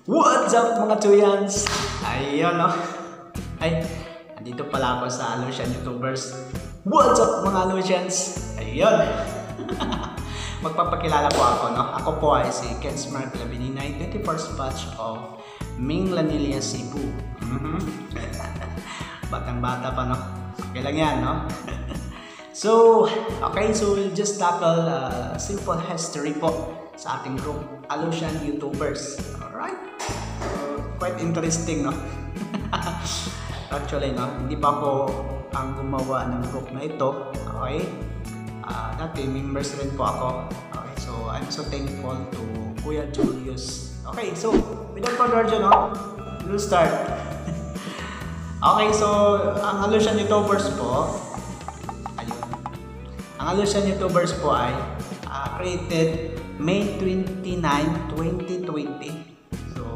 What's up mga Chuyans? Ayun no. Ay, andito pala ako sa Alusian YouTubers. What's up mga Alusians? Ayun. Magpapakilala po ako no. Ako po ay si Ken Smart Labininay, 21st batch of Ming Lanilla, Cebu. Batang bata pa no. Okay lang yan no. So we'll just tackle simple history po sa ating group, Alusian YouTubers. Alright? Quite interesting, no? Actually, no? Hindi pa ako ang gumawa ng group na ito. Okay? Dati, members rin po ako. Okay? So, I'm so thankful to Kuya Julius. Okay, so, without further ado, no? We'll start. Okay, so, ang Alusian YouTubers po, ayun. Ang Alusian YouTubers po ay created May 29, 2020. So,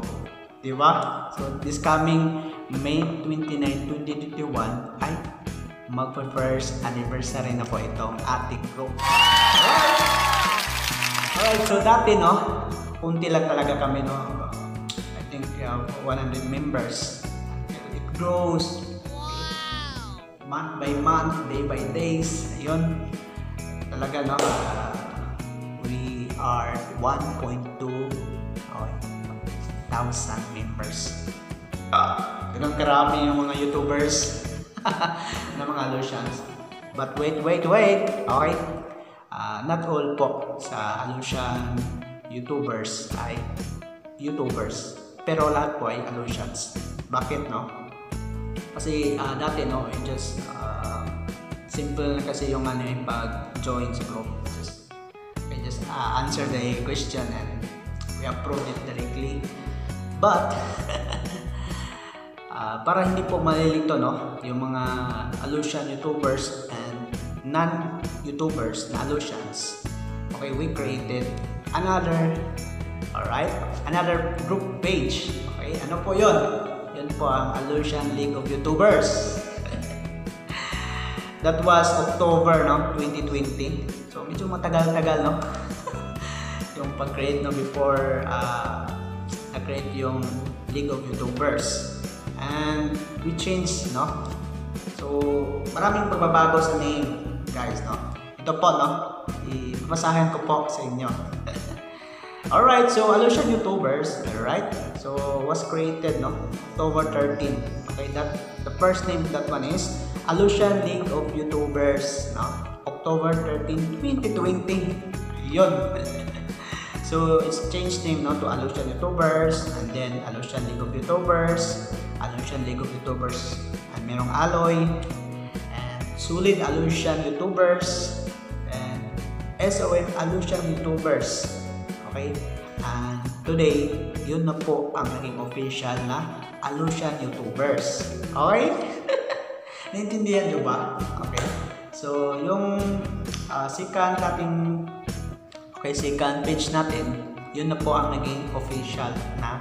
di ba? So, this coming May 29, 2021 ay magpa-first anniversary na po itong ating group. Alright, so dati no, kunti lang talaga kami no. I think 100 members. It grows month by month, day by days. Ayun, talaga no. We are 1.2 thousand members. Ganun karami yung mga YouTubers na mga Alusians. But wait. Okay. Not all po sa Alusian YouTubers ay YouTubers. Pero lahat po ay Alusians. Bakit no? Kasi dati no, just simple kasi yung ano yung pag-join sa group. Just answer the question and we approve it directly. But para hindi po malilito no, yung mga Alusian YouTubers and non-YouTubers na Alusians, okay, we created another group page. Okay, ano po yun? Yun po ang Alusian League of YouTubers. That was October no, 2020. So medyo matagal-tagal no. Yung pag-create no before na-create yung League of YouTubers. And we changed no. So maraming pagbabago sa name, guys no. Ito po no. Ibasahin ko po sa inyo. Alright, so Alusian YouTubers, alright. So was created no October 13. Okay, that the first name, that one is Alusian League of YouTubers no? October 13, 2020. Yun. So it's changed name no, to Alusian YouTubers, and then Alusian League of YouTubers, Alusian League of YouTubers, and merong Aloy, and Sulit Alusian YouTubers, and SOM Alusian YouTubers. Okay? And today, yun na po ang naging official na Alusian YouTubers. Okay? Naintindihan nyo ba? Okay. So, yung second page natin, yun na po ang naging official na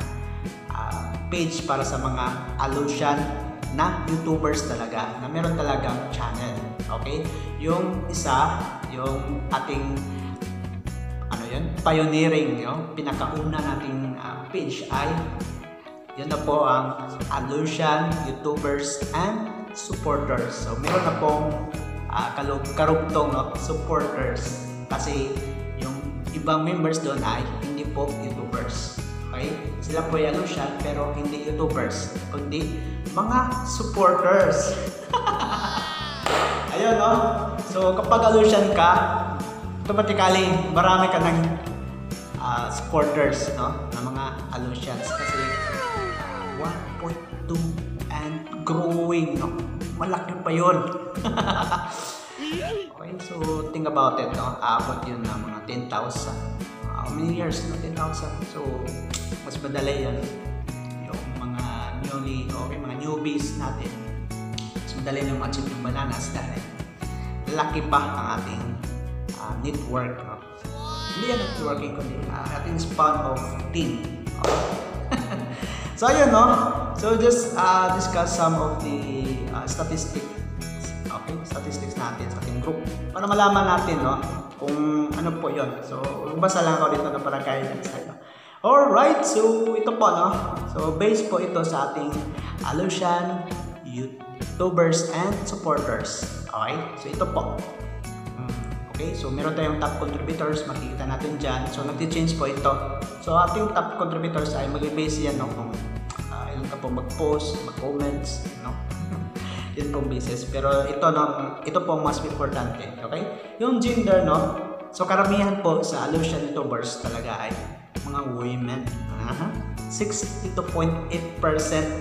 page para sa mga Alusian na YouTubers talaga, na meron talagang channel. Okay? Yung isa, yung ating pioneering, yung pinakauna nating page ay yun na po ang Alusian YouTubers and supporters. So meron na pong karugtong no, supporters, kasi yung ibang members doon ay hindi po YouTubers. Okay? Sila po ay Alusian pero hindi YouTubers, kundi mga supporters. Ayun no. So kapag Alusian ka, automatically marami ka ng supporters no, na mga Alusians, kasi 1.2 and growing no. Malaki pa yun. Okay, so think about it no. Aabot yun na mga 10,000. How many years no? 10,000. So mas madali yan. Yung mga mga newbies natin, mas madali yung ma-achieve yung bananas dahil laki pa ang ating network no? Hindi yan networking kundi ating span of team. So ayun no. So just discuss some of the statistics. Okay, statistics natin sa ating group para malaman natin no kung ano po 'yon. So magbasa lang ako dito ng para guidance. Alright, so ito po, no? So, based po ito sa ating Alusian YouTubers and supporters. Okay? So, ito po. Okay, so meron tayong top contributors, makikita natin dyan. So, nag-change po ito. So, ating top contributors ay mag-base yan, no? Kung ilan ka po mag-post, mag-comments, no? Yan pong basis. Pero ito, no? Ito po mas importante. Okay? Yung gender, no? So, karamihan po sa Alusian YouTubers talaga ay mga women. 62.8%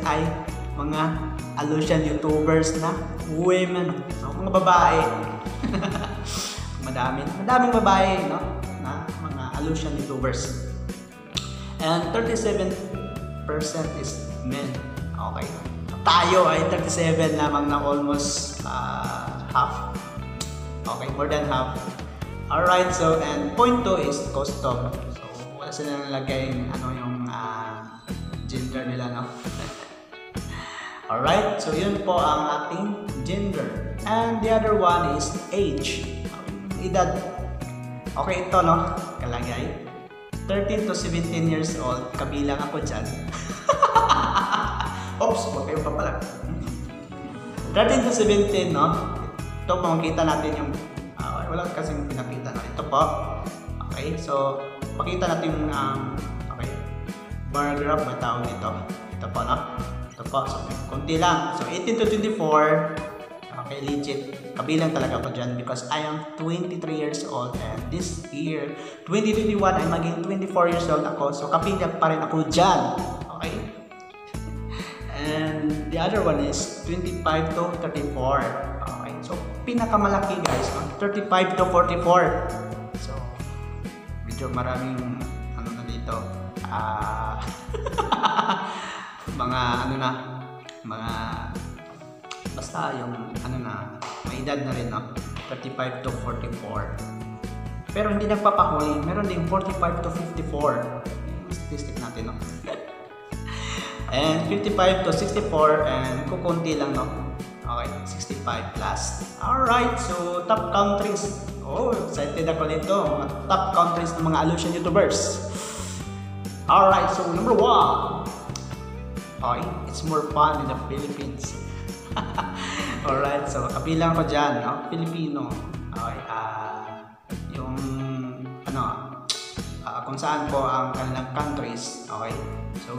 ay mga Alusian YouTubers na women. So, mga babae. Madaming babae, no? Na mga Alusian YouTubers. And 37% is men. Okay. Tayo ay 37 lamang na almost half. Okay, more than half. Alright, so and point 2 is custom. So, wala sila nalagay yung gender nila, no? Alright, so yun po ang ating gender. And the other one is age. Edad. Okay, ito, no? Kalagay. 13 to 17 years old. Kabilang ako dyan. Oops, huwag kayong papalag. 13 to 17, no? Ito po, makita natin yung wala kasing pinakita, no? Ito po. Okay, so pakita natin yung okay, bar graph ba tawag dito. Ito po, no? Ito po, so konti lang. So 18 to 24. Okay, legit. Kabilang talaga ako dyan because I am 23 years old and this year, 2021, ay maging 24 years old ako. So kabilang pa rin ako dyan. Okay? And the other one is 25 to 34. Okay, so pinakamalaki guys, 35 to 44. So, medyo maraming na dito. Mga basta yung may edad na rin, no? 35 to 44. Pero hindi nagpapahuli, meron ding 45 to 54. Yung statistic natin, no? And 55 to 64 and kukunti lang, no? Okay, 65 plus. Alright, so top countries. Oh, excited ako nito. Mga top countries ng mga Alusian YouTubers. Alright, so number 1. Okay, it's more fun in the Philippines. Alright, so kabilang ko dyan, no? Filipino. Okay, yung kung saan po ang kanilang countries. Okay, so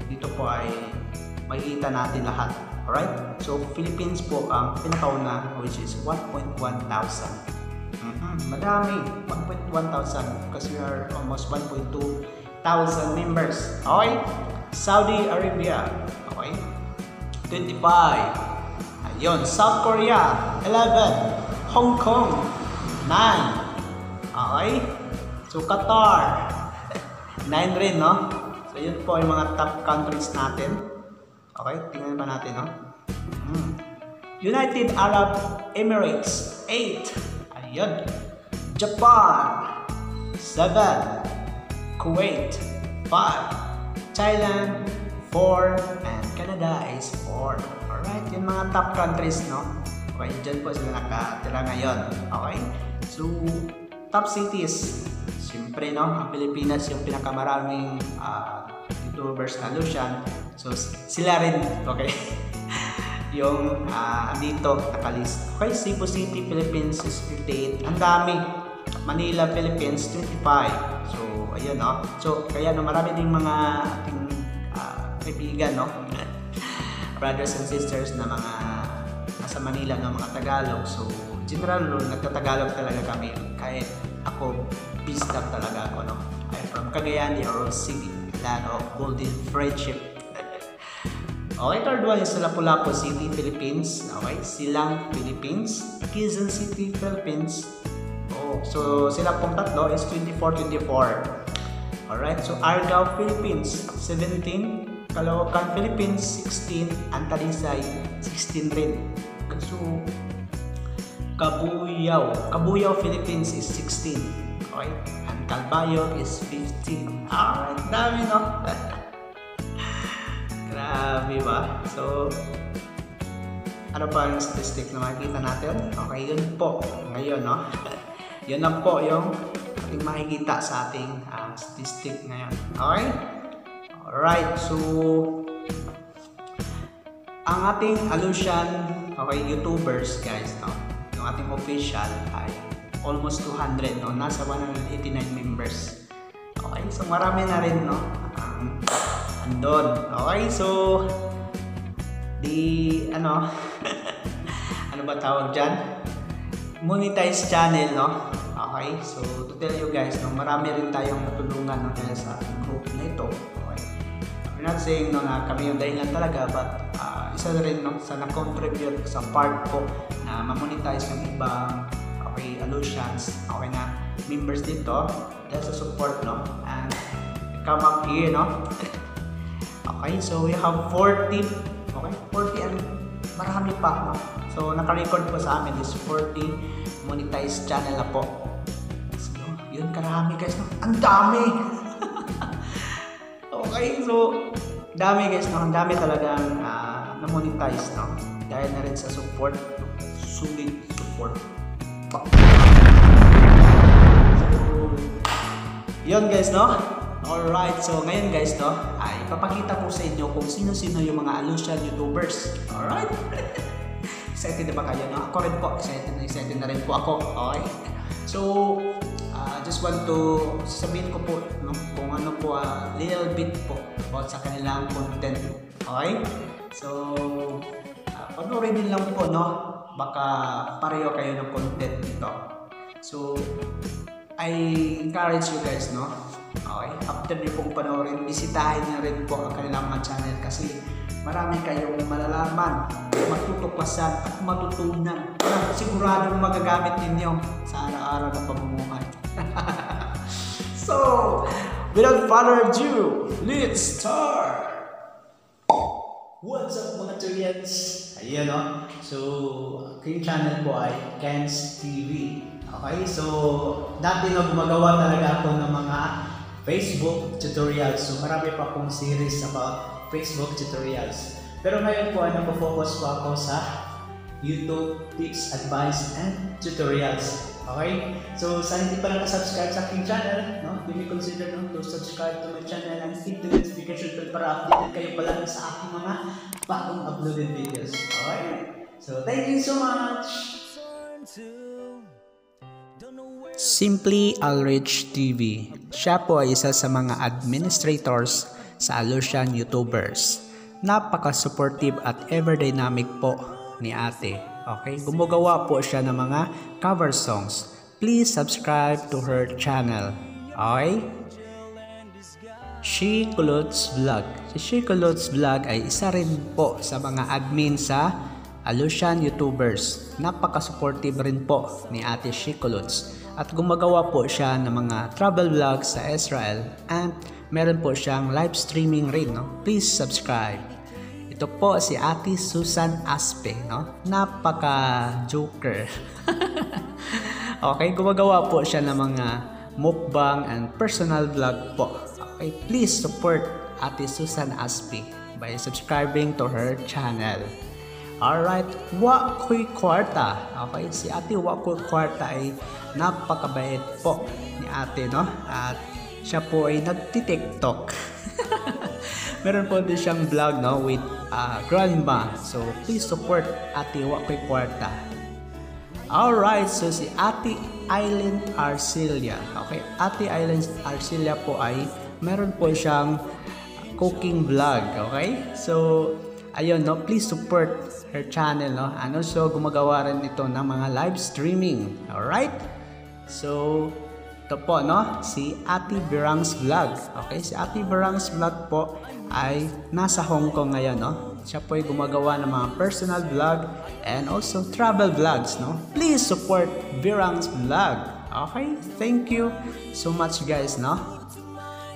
dito po ay makikita natin lahat. Alright, so Philippines po ang pinakauna, which is 1.1 thousand. Madami, 1.1 thousand because we are almost 1.2 thousand members. Okay, Saudi Arabia, okay, 25. Ayun, South Korea, 11. Hong Kong, 9. Okay, so Qatar, 9 rin, no? So yun po yung mga top countries natin. Okay, tingnan pa natin, no? United Arab Emirates, 8. Ayun. Japan, 7. Kuwait, 5. Thailand, 4. And Canada is 4. Alright, yung mga top countries, no? Okay, dyan po sila nakatira ngayon. Okay, so top cities. Siyempre, no? Ang Pilipinas yung pinakamaraming YouTubers na Alusian. So, sila rin, okay? Yung andito, nakalist. Okay, Cebu City, Philippines is 58. Ang dami. Manila, Philippines, 25. So, ayun, no? So, kaya no, marami ding mga ating kaibigan, no? Brothers and sisters na mga nasa Manila, no? Mga Tagalog. So, general, no? Nagtatagalog talaga kami. Kahit ako, Bistab talaga ako, no? I'm from Cagayan de Oro City. Land of golden friendship. Okay, third one is Lapu-Lapu City, Philippines. Okay, Silang, Philippines. Quezon City, Philippines. Oh, so sila pong tatlo is 24. Alright, so Argao, Philippines, 17. Caloocan, Philippines, 16. Antalisay, 16 rin. So, Cabuyao, Philippines is 16. Okay, and Calbayog is 15. Alright, dami, no? Grabe ba? So, ano pa yung statistic na makikita natin? Okay, yun po. Ngayon, no? Yun lang po yung ating makikita sa ating statistic ngayon. Okay? Alright, so ang ating Alusian, okay, YouTubers guys, no? Yung ating official ay almost 200, no? Nasa 189 members. Okay, so marami na rin, no? Andon. Okay, so ano ano ba tawag dyan? Monetize channel, no? Okay, so to tell you guys, no, marami rin tayong natulungan, no, dahil sa group na ito. Okay, I'm not saying, no, na kami yung dahilan talaga, but isa na rin, no, sa na-contribute sa part ko na ma-monetize yung ibang, okay, Alusians, okay, na members dito dahil sa support, no, and come up here, no. Okay, so we have 40, okay, 40 and marami pa, no. So naka-record po sa amin is 40 monetized channel na po. So yun, karami guys, no? Ang dami. Okay, so dami guys, no? Ang dami talagang na-monetize, no? Dahil na rin sa support, sulit support. So yun guys, no? Alright, so ngayon guys, no, ay papakita ko sa inyo kung sino-sino yung mga Alusian YouTubers. Alright? Excited na ba kayo, no? Ako rin po, excited na rin po ako. Okay? So, just want to sabihin ko po, no, kung ano po, little bit po about sa kanilang content. Okay? So, panoorin din lang po, no? Baka pareho kayo ng content dito. So, I encourage you guys, no? Okay? After nyo pong panoorin, bisitahin na rin po ang kanilang mga channel kasi marami kayong malalaman, matutuklasan at matutunan na siguradong magagamit ninyo sa araw-araw na pamumuhay. So, without further ado, let's start! What's up mga Turians? Ayan, no? So, aking channel po ay Ken's TV. Okay, so dati na gumagawa talaga ako ng mga Facebook tutorials. So marami pa akong series about Facebook tutorials. Pero ngayon po ay nag-focus po ako sa YouTube tips, advice, and tutorials. Okay? So sa hindi pa nakasubscribe sa aking channel, no, you may consider, no, to subscribe to my channel and hit the notification bell para updated kayo palagi sa aking mga bagong uploaded videos. Okay? So thank you so much! Simply Alrich TV. Siya po ay isa sa mga administrators sa Alusian YouTubers. Napaka-supportive at ever-dynamic po ni ate. Okay? Gumagawa po siya ng mga cover songs. Please subscribe to her channel. Okay? She Culottes Vlog. Si She Culottes Vlog ay isa rin po sa mga admin sa Alusian YouTubers. Napaka-supportive rin po ni ate She Culottes. At gumagawa po siya ng mga travel vlogs sa Israel and meron po siyang live streaming rin, no? Please subscribe. Ito po si Ate Susan Aspe, no? Napaka-joker. Okay, gumagawa po siya ng mga mukbang and personal vlog po. Okay, please support Ate Susan Aspe by subscribing to her channel. Alright, Wakoy Kwarta. Okay, si Ate Wakoy Kwarta ay napakabait po ni ate, no? At siya po ay nagti-TikTok. Meron po din siyang vlog, no, with grandma. So please support Ate Wakoy Kwarta. Alright, so si Ate Aileen Arcilia. Okay, Ate Aileen Arcilia po ay meron po siyang cooking vlog. Okay, so ayun, no, please support her channel, no, and also gumagawa rin ito ng mga live streaming. Alright, so ito po, no, si Ate Birang's Vlog. Okay, si Ate Birang's Vlog po ay nasa Hong Kong ngayon, no. Siya po ay gumagawa ng mga personal vlog and also travel vlogs, no. Please support Birang's Vlog. Okay, thank you so much guys, no.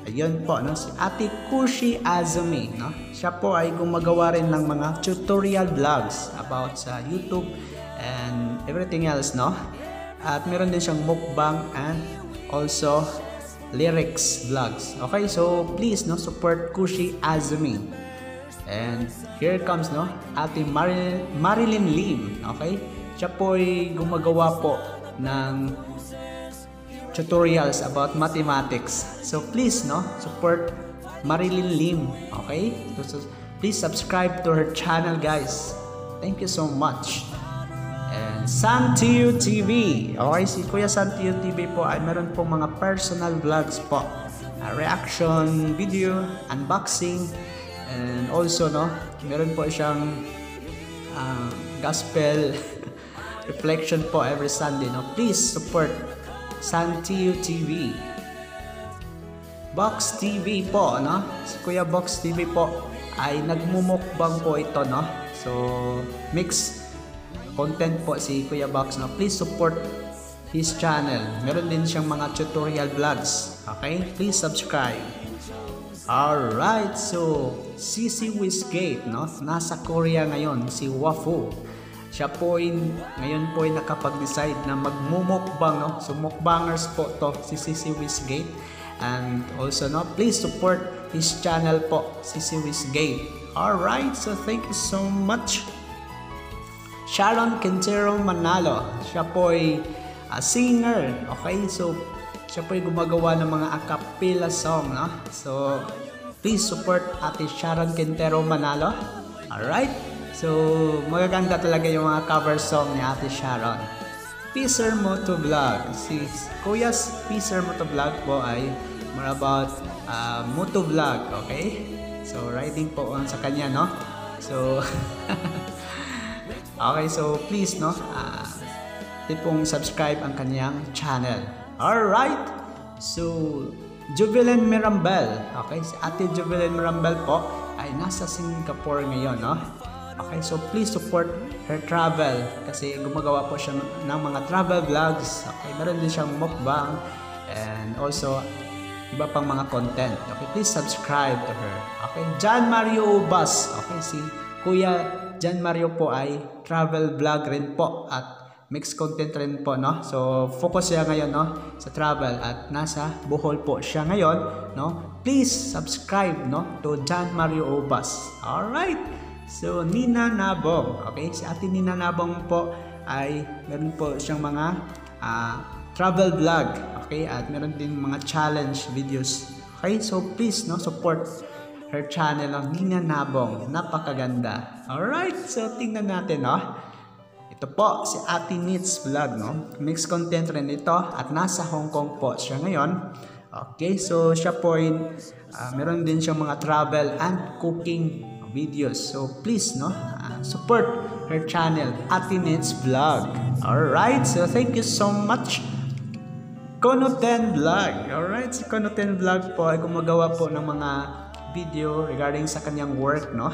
Ayun po, no, si Ate Kushi Azumi, no. Siya po ay gumagawa rin ng mga tutorial vlogs about sa YouTube and everything else, no. At meron din siyang mukbang and also lyrics vlogs. Okay, so please, no, support Kushi Azumi. And here comes, no, Ate Marilyn Lim. Okay, siya po ay gumagawa po ng tutorials about mathematics. So please, no, support Marilyn Lim, okay? So please subscribe to her channel, guys. Thank you so much. And Santiyo TV, okay, si Kuya Santiyo TV po ay meron pong mga personal vlogs po, reaction video, unboxing, and also, no, meron po siyang gospel reflection po every Sunday, no. Please support Santiyo TV. Box TV po, no? Si Kuya Box TV po ay nagmumukbang po ito, no? So, mix content po si Kuya Box, no? Please support his channel. Meron din siyang mga tutorial vlogs. Okay? Please subscribe. Alright, so CC Westgate, no? Nasa Korea ngayon, si Wafu. Siya po ngayon po ay nakapag-decide na magmumukbang, no? So, mukbangers po to, si CC Westgate. And also, no, please support his channel po, CC Westgate. Alright, so thank you so much. Sharon Quintero Manalo, siya po ay singer. Okay, so siya po ay gumagawa ng mga a cappella song, no? So please support Ate Sharon Quintero Manalo. Alright, so magaganda talaga yung mga cover song ni Ate Sharon. Peacer Motovlog, si Kuya's Peacer Motovlog po ay more about motovlog, okay? So riding po sa kanya, no? So okay, so please, no, pong subscribe ang kanyang channel. Alright, so Jubilin Mirambel, okay, si Ate Jubilin Mirambel po ay nasa Singapore ngayon, no? Okay, so please support her travel kasi gumagawa po siya ng mga travel vlogs. Okay, meron din siyang mukbang and also iba pang mga content. Okay, please subscribe to her. Okay, John Mario Ubas. Okay, si Kuya John Mario po ay travel vlog rin po at mixed content rin po, no? So focus siya ngayon, no, sa travel at nasa Bohol po siya ngayon, no? Please subscribe, no, to John Mario Ubas. Alright. So, Nina Nabong, okay? Si Ate Nina Nabong po ay meron po siyang mga travel vlog, okay? At meron din mga challenge videos, okay? So, please, no, support her channel ng Nina Nabong. Napakaganda. Alright, so tingnan natin, no? Ito po, si Ate Nits Vlog, no? Mixed content rin ito at nasa Hong Kong po siya ngayon. Okay, so siya po ay meron din siyang mga travel and cooking videos. So please, no, support her channel, Ate Nits Vlog. Alright, so thank you so much. Konoten Vlog. Alright, si Konoten Vlog po ay gumagawa po ng mga video regarding sa kanyang work, no?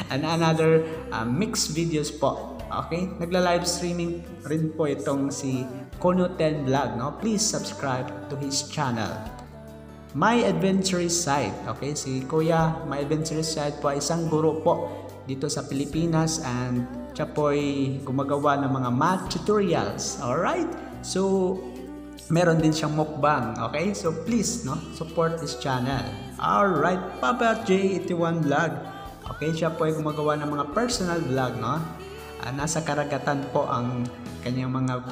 And another mixed videos po. Okay, nagla-live streaming rin po itong si Konoten Vlog, no? Please subscribe to his channel. My Adventurous Side, okay, si Kuya My Adventurous Side po ay isang guro po dito sa Pilipinas and siya po ay gumagawa ng mga math tutorials. Alright, so meron din siyang mukbang, okay, so please, no, support this channel. Alright, Papa J81 Vlog, okay, siya po ay gumagawa ng mga personal vlog, no, nasa karagatan po ang kanyang mga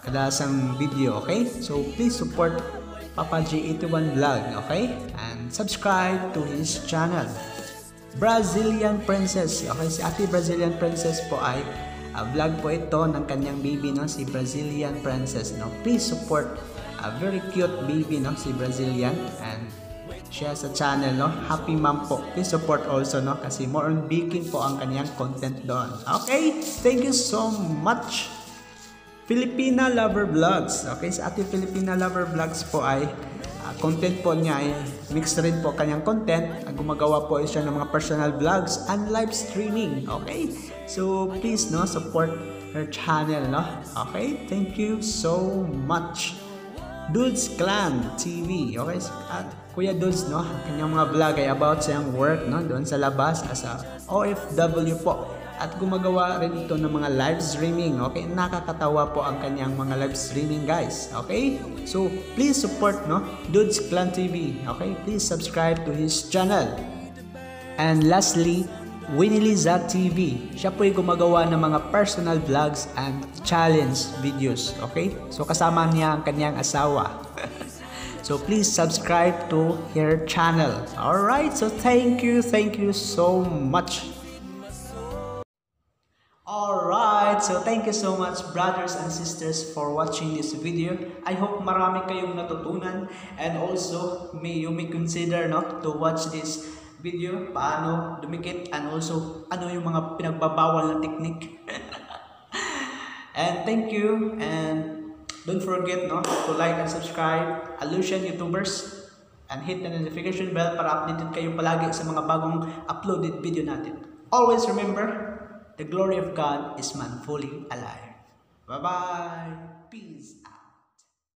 kadalasang video, okay, so please support Papa J81 Vlog, okay? And subscribe to his channel. Brazilian Princess, okay? Si Ate Brazilian Princess po ay vlog po ito ng kanyang baby, no? Si Brazilian Princess, no? Please support a very cute baby, no? Si Brazilian. And she has a channel, no? Happy Mom po. Please support also, no? Kasi more on baking po ang kanyang content doon. Okay? Thank you so much. Filipina Lover Vlogs. Okay, sa Ate Filipina Lover Vlogs po ay content po niya ay mixed rin po kanyang content. Gumagawa po siya ng mga personal vlogs and live streaming. Okay, so please, no, support her channel, no? Okay, thank you so much. Dudes Clan TV. Okay, at Kuya Dudes, no, kanyang mga vlog ay about sa yung work, no, doon sa labas as a OFW po. At gumagawa rin ito ng mga live streaming. Okay, nakakatawa po ang kanyang mga live streaming, guys. Okay, so please support, no, Dudes Clan TV. Okay, please subscribe to his channel. And lastly, Winiliza TV. Siya po ay gumagawa ng mga personal vlogs and challenge videos. Okay? So kasama niya ang kanyang asawa. So please subscribe to her channel. Alright, so thank you so much. Alright, so thank you so much brothers and sisters for watching this video. I hope marami kayong natutunan, and also you may consider to watch this video, paano dumikit, and also ano yung mga pinagbabawal na technique. And thank you, and don't forget to like and subscribe Alucian YouTubers, and hit the notification bell para updated kayo palagi sa mga bagong uploaded video natin. Always remember, the glory of God is man fully alive. Bye-bye. Peace.